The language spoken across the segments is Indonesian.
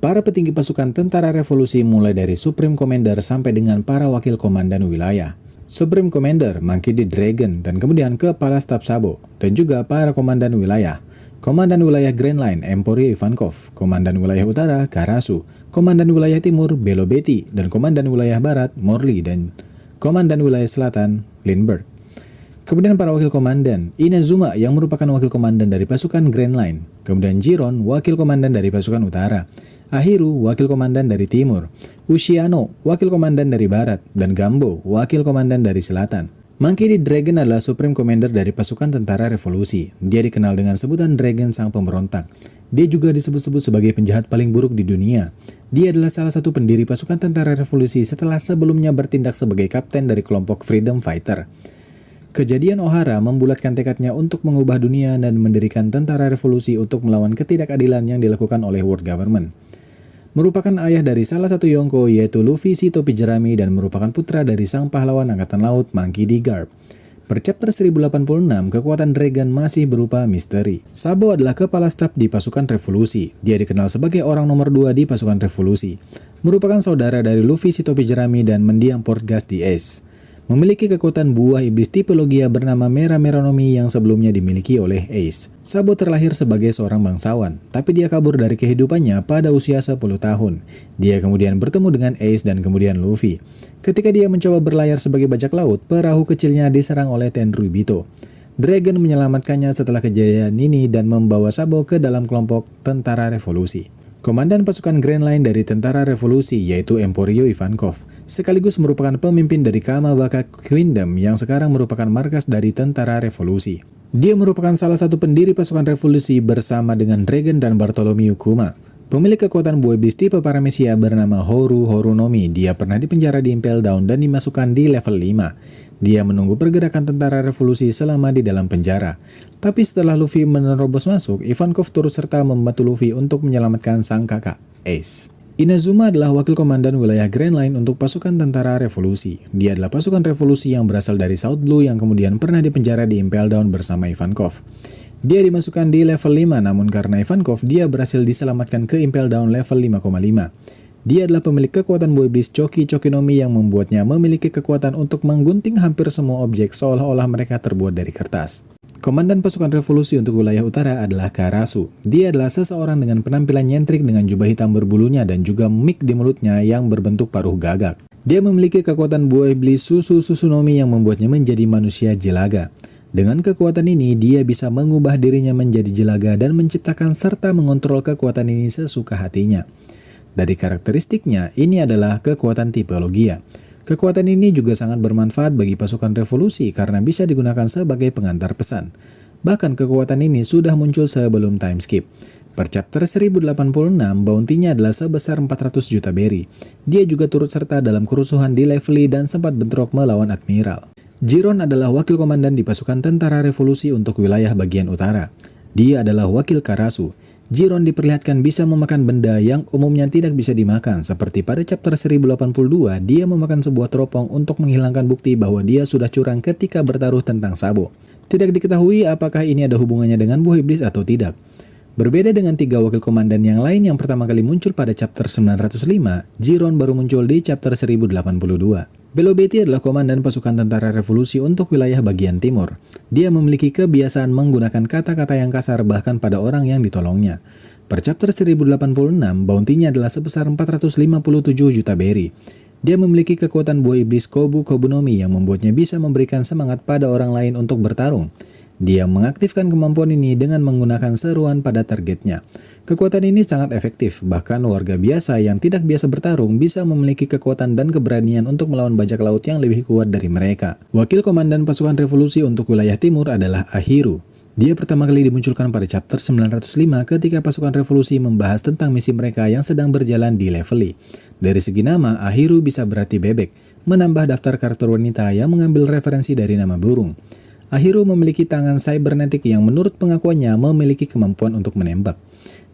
Para petinggi pasukan tentara revolusi mulai dari Supreme Commander sampai dengan para wakil komandan wilayah. Supreme Commander Monkey D. Dragon dan kemudian Kepala Staf Sabo dan juga para komandan wilayah. Komandan wilayah Grand Line Emporio Ivankov, Komandan wilayah utara Karasu, Komandan wilayah timur Belobeti dan Komandan wilayah barat Morley dan Komandan wilayah selatan Lindbergh. Kemudian para wakil komandan, Inazuma yang merupakan wakil komandan dari pasukan Grand Line, kemudian Jiron, wakil komandan dari pasukan utara, Ahiru, wakil komandan dari timur, Ushiano, wakil komandan dari barat, dan Gambo, wakil komandan dari selatan. Monkey D. Dragon adalah Supreme Commander dari pasukan tentara revolusi. Dia dikenal dengan sebutan Dragon Sang Pemberontak. Dia juga disebut-sebut sebagai penjahat paling buruk di dunia. Dia adalah salah satu pendiri pasukan tentara revolusi setelah sebelumnya bertindak sebagai kapten dari kelompok Freedom Fighter. Kejadian Ohara membulatkan tekadnya untuk mengubah dunia dan mendirikan tentara revolusi untuk melawan ketidakadilan yang dilakukan oleh world government. Merupakan ayah dari salah satu Yonko yaitu Luffy si topi jerami dan merupakan putra dari sang pahlawan angkatan laut Monkey D. Garp. Per chapter 1086, kekuatan Dragon masih berupa misteri. Sabo adalah kepala staf di pasukan revolusi. Dia dikenal sebagai orang nomor 2 di pasukan revolusi. Merupakan saudara dari Luffy si topi jerami dan mendiang Portgas di Ace. Memiliki kekuatan buah iblis tipe Logia bernama Mera Meranomi yang sebelumnya dimiliki oleh Ace. Sabo terlahir sebagai seorang bangsawan, tapi dia kabur dari kehidupannya pada usia 10 tahun. Dia kemudian bertemu dengan Ace dan kemudian Luffy. Ketika dia mencoba berlayar sebagai bajak laut, perahu kecilnya diserang oleh Tenryubito. Dragon menyelamatkannya setelah kejadian ini dan membawa Sabo ke dalam kelompok tentara revolusi. Komandan pasukan Grand Line dari tentara revolusi yaitu Emporio Ivankov, sekaligus merupakan pemimpin dari Kamabaka Kingdom yang sekarang merupakan markas dari tentara revolusi. Dia merupakan salah satu pendiri pasukan revolusi bersama dengan Dragon dan Bartholomew Kuma. Pemilik kekuatan buah iblis tipe Paramecia bernama Horu Horunomi. Dia pernah dipenjara di Impel Down dan dimasukkan di level 5. Dia menunggu pergerakan tentara revolusi selama di dalam penjara. Tapi setelah Luffy menerobos masuk, Ivankov turut serta membantu Luffy untuk menyelamatkan sang kakak, Ace. Inazuma adalah wakil komandan wilayah Grand Line untuk pasukan tentara revolusi. Dia adalah pasukan revolusi yang berasal dari South Blue yang kemudian pernah dipenjara di Impel Down bersama Ivankov. Dia dimasukkan di level 5 namun karena Ivankov dia berhasil diselamatkan ke Impel Down level 5,5. Dia adalah pemilik kekuatan buah iblis Choki Chokinomi yang membuatnya memiliki kekuatan untuk menggunting hampir semua objek seolah-olah mereka terbuat dari kertas. Komandan pasukan revolusi untuk wilayah utara adalah Karasu. Dia adalah seseorang dengan penampilan nyentrik dengan jubah hitam berbulunya dan juga mic di mulutnya yang berbentuk paruh gagak. Dia memiliki kekuatan buah iblis Susu Susunomi yang membuatnya menjadi manusia jelaga. Dengan kekuatan ini, dia bisa mengubah dirinya menjadi jelaga dan menciptakan serta mengontrol kekuatan ini sesuka hatinya. Dari karakteristiknya, ini adalah kekuatan tipe Logia. Kekuatan ini juga sangat bermanfaat bagi pasukan revolusi karena bisa digunakan sebagai pengantar pesan. Bahkan kekuatan ini sudah muncul sebelum time skip. Per chapter 1086, bounty-nya adalah sebesar 400 juta berry. Dia juga turut serta dalam kerusuhan di Levely dan sempat bentrok melawan Admiral. Jiron adalah wakil komandan di pasukan tentara revolusi untuk wilayah bagian utara. Dia adalah wakil Karasu. Jiron diperlihatkan bisa memakan benda yang umumnya tidak bisa dimakan. Seperti pada chapter 1082, dia memakan sebuah teropong untuk menghilangkan bukti bahwa dia sudah curang ketika bertaruh tentang Sabo. Tidak diketahui apakah ini ada hubungannya dengan buah iblis atau tidak. Berbeda dengan 3 wakil komandan yang lain yang pertama kali muncul pada chapter 905, Jiron baru muncul di chapter 1082. Belobeti adalah komandan pasukan tentara revolusi untuk wilayah bagian timur. Dia memiliki kebiasaan menggunakan kata-kata yang kasar bahkan pada orang yang ditolongnya. Per chapter 1086, bounty-nya adalah sebesar 457 juta berry. Dia memiliki kekuatan buah iblis Kobu Kobunomi yang membuatnya bisa memberikan semangat pada orang lain untuk bertarung. Dia mengaktifkan kemampuan ini dengan menggunakan seruan pada targetnya. Kekuatan ini sangat efektif, bahkan warga biasa yang tidak biasa bertarung bisa memiliki kekuatan dan keberanian untuk melawan bajak laut yang lebih kuat dari mereka. Wakil komandan pasukan revolusi untuk wilayah timur adalah Ahiru. Dia pertama kali dimunculkan pada chapter 905 ketika pasukan revolusi membahas tentang misi mereka yang sedang berjalan di Levely. Dari segi nama, Ahiru bisa berarti bebek, menambah daftar karakter wanita yang mengambil referensi dari nama burung. Ahiru memiliki tangan cybernetik yang menurut pengakuannya memiliki kemampuan untuk menembak.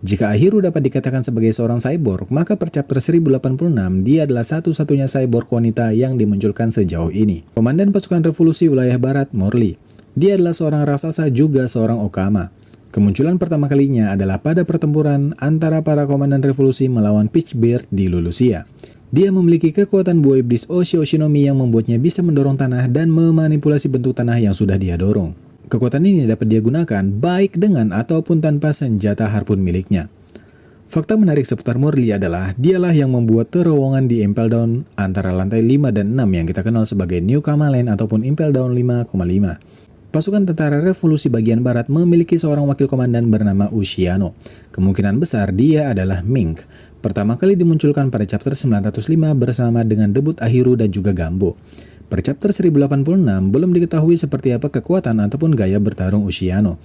Jika Ahiru dapat dikatakan sebagai seorang cyborg, maka per chapter 1086 dia adalah satu-satunya cyborg wanita yang dimunculkan sejauh ini. Komandan pasukan revolusi wilayah barat, Morley. Dia adalah seorang raksasa juga seorang Okama. Kemunculan pertama kalinya adalah pada pertempuran antara para komandan revolusi melawan Pitchbeard di Lulusia. Dia memiliki kekuatan buah iblis Oshi-Oshinomi yang membuatnya bisa mendorong tanah dan memanipulasi bentuk tanah yang sudah dia dorong. Kekuatan ini dapat dia gunakan baik dengan ataupun tanpa senjata harpun miliknya. Fakta menarik seputar Morley adalah dialah yang membuat terowongan di Impel Down antara lantai 5 dan 6 yang kita kenal sebagai New Kama Lane ataupun Impel Down 5,5. Pasukan tentara revolusi bagian barat memiliki seorang wakil komandan bernama Ushiano. Kemungkinan besar dia adalah Mink. Pertama kali dimunculkan pada chapter 905 bersama dengan debut Ahiru dan juga Gambo. Per chapter 1086 belum diketahui seperti apa kekuatan ataupun gaya bertarung Ushiano.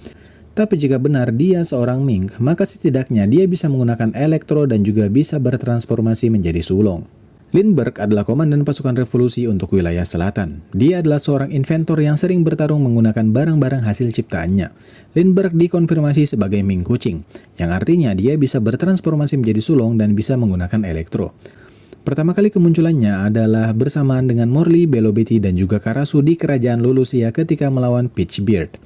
Tapi jika benar dia seorang Mink, maka setidaknya dia bisa menggunakan elektro dan juga bisa bertransformasi menjadi sulong. Lindbergh adalah komandan pasukan revolusi untuk wilayah selatan. Dia adalah seorang inventor yang sering bertarung menggunakan barang-barang hasil ciptaannya. Lindbergh dikonfirmasi sebagai Ming Kucing, yang artinya dia bisa bertransformasi menjadi sulong dan bisa menggunakan elektro. Pertama kali kemunculannya adalah bersamaan dengan Morley, Belobeti, dan juga Karasu di kerajaan Lulusia ketika melawan Pitchbeard.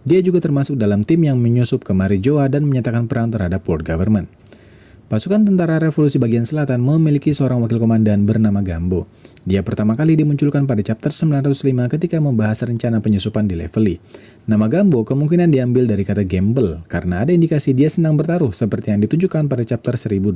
Dia juga termasuk dalam tim yang menyusup ke Marijoa dan menyatakan perang terhadap World Government. Pasukan tentara revolusi bagian selatan memiliki seorang wakil komandan bernama Gambo. Dia pertama kali dimunculkan pada chapter 905 ketika membahas rencana penyusupan di Levely. Nama Gambo kemungkinan diambil dari kata gamble karena ada indikasi dia senang bertaruh seperti yang ditujukan pada chapter 1082.